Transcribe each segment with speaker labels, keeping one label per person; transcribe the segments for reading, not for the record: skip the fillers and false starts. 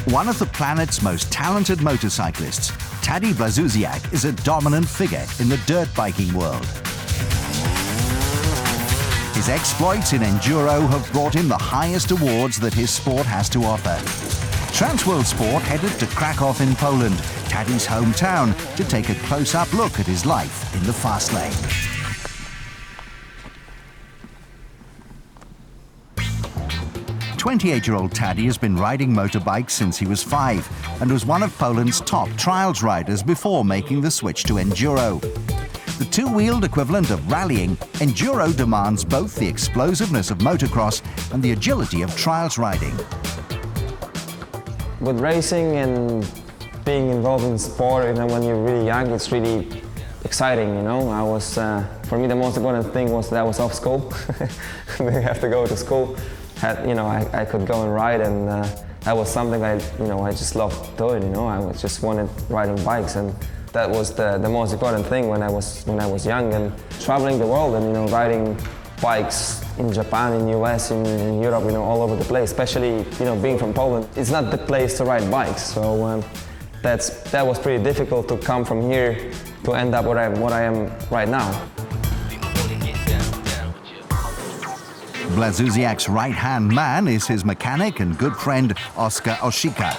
Speaker 1: One of the planet's most talented motorcyclists, Taddy Blazusiak is a dominant figure in the dirt biking world. His exploits in enduro have brought him the highest awards that his sport has to offer. Transworld Sport headed to Krakow in Poland, Taddy's hometown, to take a close-up look at his life in the fast lane. 28-year-old Taddy has been riding motorbikes since he was 5 and was one of Poland's top trials riders before making the switch to enduro. The two-wheeled equivalent of rallying, enduro demands both the explosiveness of motocross and the agility of trials riding.
Speaker 2: With racing and being involved in sport, when you're really young, it's really exciting, I was, for me, the most important thing was that I was off school. Didn't have to go to school. I could go and ride, and that was something I just loved doing. I just wanted riding bikes, and that was the most important thing when I was young, and traveling the world and riding bikes in Japan, in US, in Europe, all over the place. Especially being from Poland, it's not the place to ride bikes. So that was pretty difficult to come from here to end up what I am right now.
Speaker 1: Blazusiak's right-hand man is his mechanic and good friend, Oskar Oshika.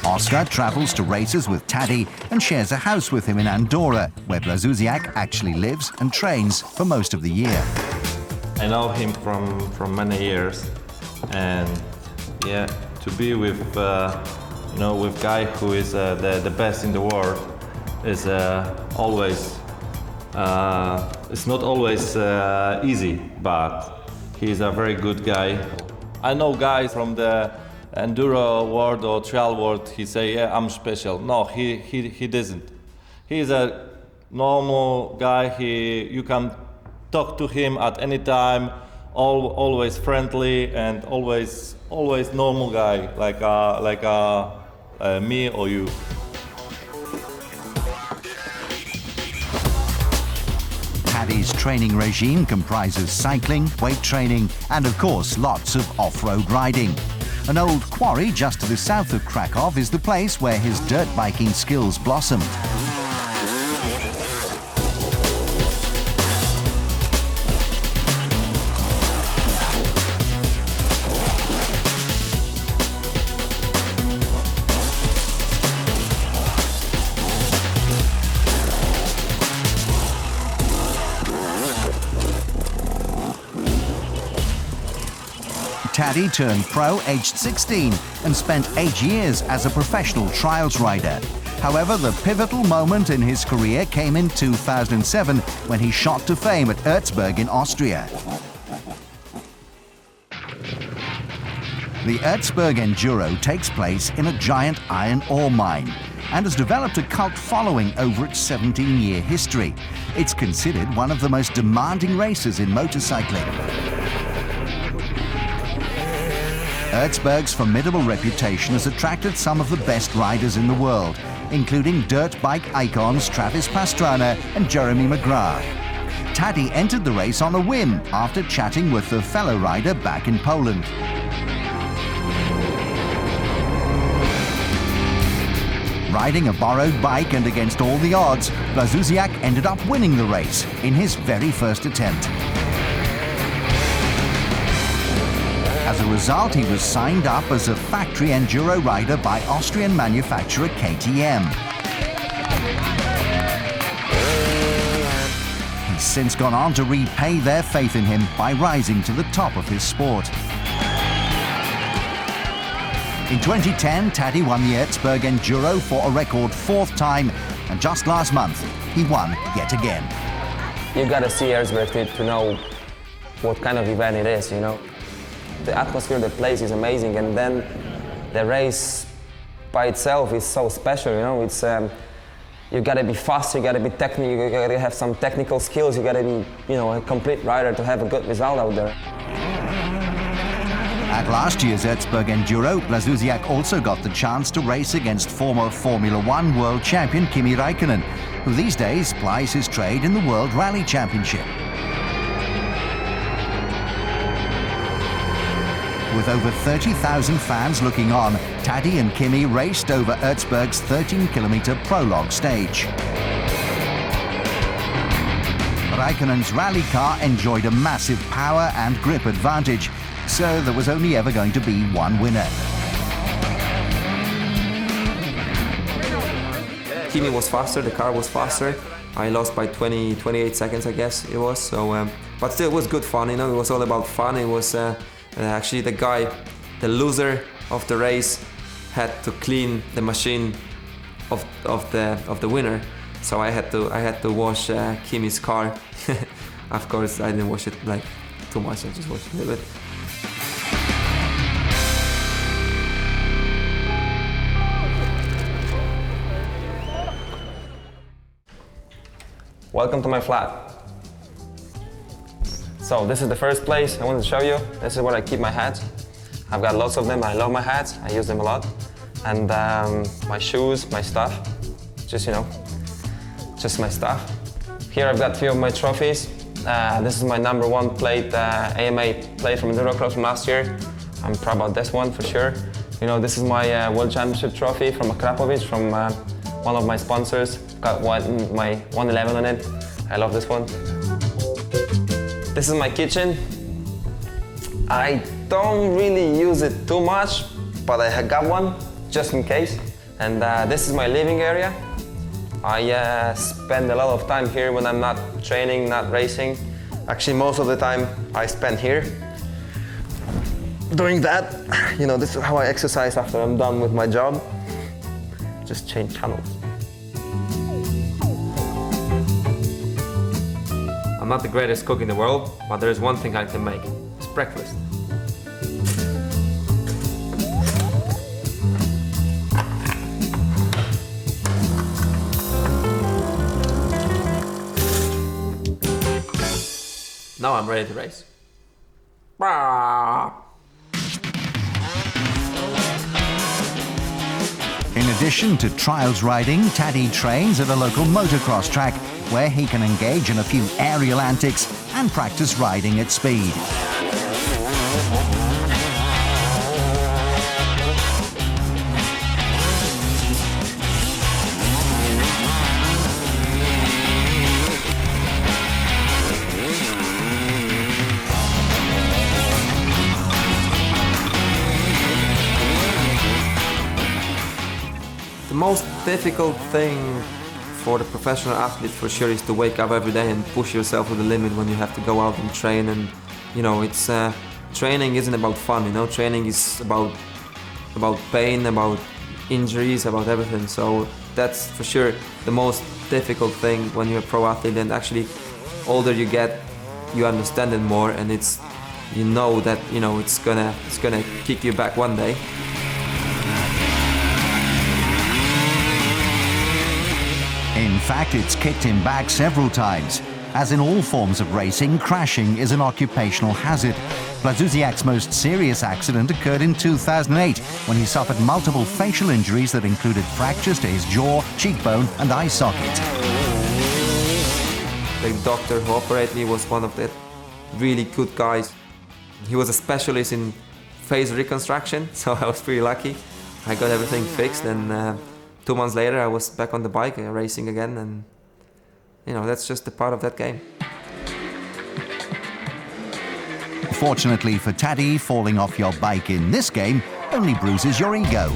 Speaker 1: Oskar travels to races with Taddy and shares a house with him in Andorra, where Blazusiak actually lives and trains for most of the year.
Speaker 3: I know him from many years, and yeah, to be with with guy who is the best in the world is always. It's not always easy, but he's a very good guy. I know guys from the enduro world or trial world, he say, yeah, I'm special. No, he doesn't. He's a normal guy. You can talk to him at any time, always friendly and always normal guy, like me or you.
Speaker 1: Taddy's training regime comprises cycling, weight training, and of course lots of off-road riding. An old quarry just to the south of Krakow is the place where his dirt biking skills blossomed. Taddy turned pro aged 16 and spent 8 years as a professional trials rider. However, the pivotal moment in his career came in 2007 when he shot to fame at Erzberg in Austria. The Erzberg Enduro takes place in a giant iron ore mine and has developed a cult following over its 17-year history. It's considered one of the most demanding races in motorcycling. Erzberg's formidable reputation has attracted some of the best riders in the world, including dirt bike icons Travis Pastrana and Jeremy McGrath. Taddy entered the race on a whim after chatting with a fellow rider back in Poland. Riding a borrowed bike and against all the odds, Blazusiak ended up winning the race in his very first attempt. As a result, he was signed up as a factory enduro rider by Austrian manufacturer KTM. He's since gone on to repay their faith in him by rising to the top of his sport. In 2010, Taddy won the Erzberg Enduro for a record 4th time, and just last month, he won yet again.
Speaker 2: You gotta see Erzberg to know what kind of event it is, The atmosphere of the place is amazing, and then the race by itself is so special, It's you gotta be fast, you gotta be technical, you gotta have some technical skills, you gotta be, a complete rider to have a good result out there.
Speaker 1: At last year's Erzberg Enduro, Blazusiak also got the chance to race against former Formula One world champion Kimi Räikkönen, who these days plies his trade in the World Rally Championship. With over 30,000 fans looking on, Taddy and Kimi raced over Erzberg's 13-kilometer prologue stage. Raikkonen's rally car enjoyed a massive power and grip advantage, so there was only ever going to be one winner.
Speaker 4: Kimi was faster, the car was faster. I lost by 28 seconds, I guess it was. So, but still, it was good fun. You know, it was all about fun. It was actually the loser of the race, had to clean the machine of the winner. So I had to wash Kimi's car. Of course, I didn't wash it like too much. I just washed it a little bit.
Speaker 2: Welcome to my flat. So this is the first place I wanted to show you. This is where I keep my hats. I've got lots of them. I love my hats. I use them a lot. And my shoes, my stuff. Just, you know, just my stuff. Here I've got a few of my trophies. This is my #1 plate, AMA plate from EnduroCross from last year. I'm proud about this one for sure. You know, this is my World Championship trophy from Akrapovic, from one of my sponsors. Got my 111 on it. I love this one. This is my kitchen. I don't really use it too much, but I got one just in case. And this is my living area. I spend a lot of time here when I'm not training, not racing. Actually, most of the time I spend here doing that. You know, this is how I exercise after I'm done with my job. Just change channels.
Speaker 4: I'm not the greatest cook in the world, but there is one thing I can make. It's breakfast. Now I'm ready to race.
Speaker 1: In addition to trials riding, Taddy trains at a local motocross track where he can engage in a few aerial antics and practice riding at speed.
Speaker 4: The most difficult thing for the professional athlete for sure is to wake up every day and push yourself to the limit when you have to go out and train. And you know, it's training isn't about fun. You know, training is about pain, about injuries, about everything. So that's for sure the most difficult thing when you're a pro athlete. And actually, older you get, you understand it more, and it's, you know that, you know, it's gonna kick you back one day.
Speaker 1: In fact, it's kicked him back several times. As in all forms of racing, crashing is an occupational hazard. Blazusiak's most serious accident occurred in 2008 when he suffered multiple facial injuries that included fractures to his jaw, cheekbone and eye socket.
Speaker 4: The doctor who operated me was one of the really good guys. He was a specialist in face reconstruction, so I was pretty lucky. I got everything fixed, and 2 months later I was back on the bike racing again, and you know, that's just a part of that game.
Speaker 1: Fortunately for Taddy, falling off your bike in this game only bruises your ego.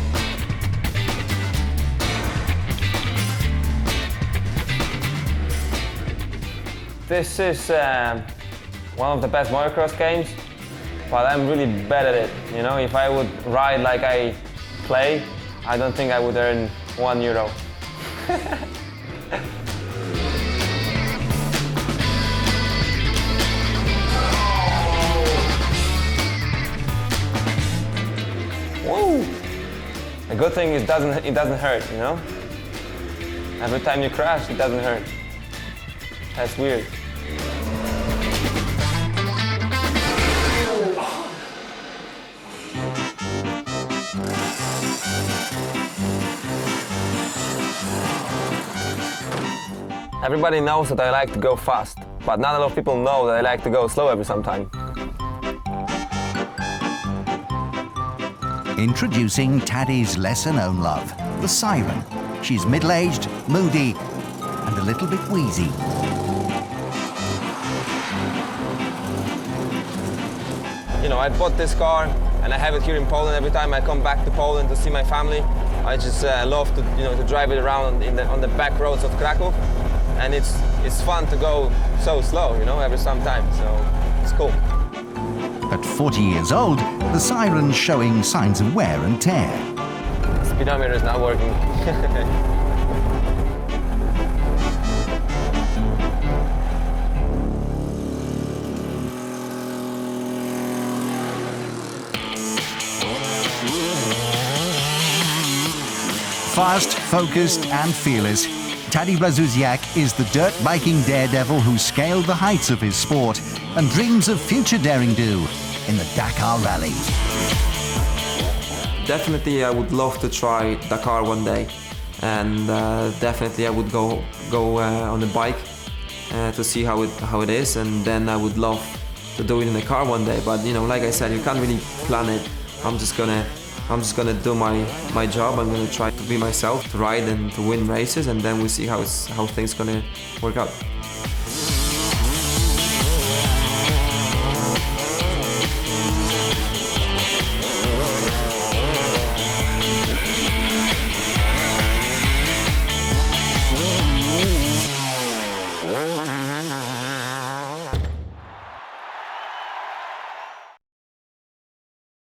Speaker 2: This is one of the best motocross games, but I'm really bad at it. You know, if I would ride like I play, I don't think I would earn €1. Woo! The good thing is it doesn't hurt, you know? Every time you crash, it doesn't hurt. That's weird. Everybody knows that I like to go fast, but not a lot of people know that I like to go slow every sometime.
Speaker 1: Introducing Taddy's lesser-known love, the Siren. She's middle-aged, moody, and a little bit wheezy.
Speaker 2: You know, I bought this car and I have it here in Poland. Every time I come back to Poland to see my family, I just love to, to drive it around on the back roads of Krakow. And it's fun to go so slow, every sometime, so it's cool.
Speaker 1: At 40 years old, the Siren's showing signs of wear and tear.
Speaker 2: Speedometer is not working.
Speaker 1: Fast, focused and fearless, Taddy Blazusiak is the dirt biking daredevil who scaled the heights of his sport and dreams of future daring-do in the Dakar Rally.
Speaker 4: Definitely I would love to try Dakar one day, and definitely I would go on a bike to see how it is, and then I would love to do it in a car one day. But like I said, you can't really plan it. I'm just gonna do my job. I'm gonna try to be myself, to ride and to win races, and then we'll see how things gonna work out.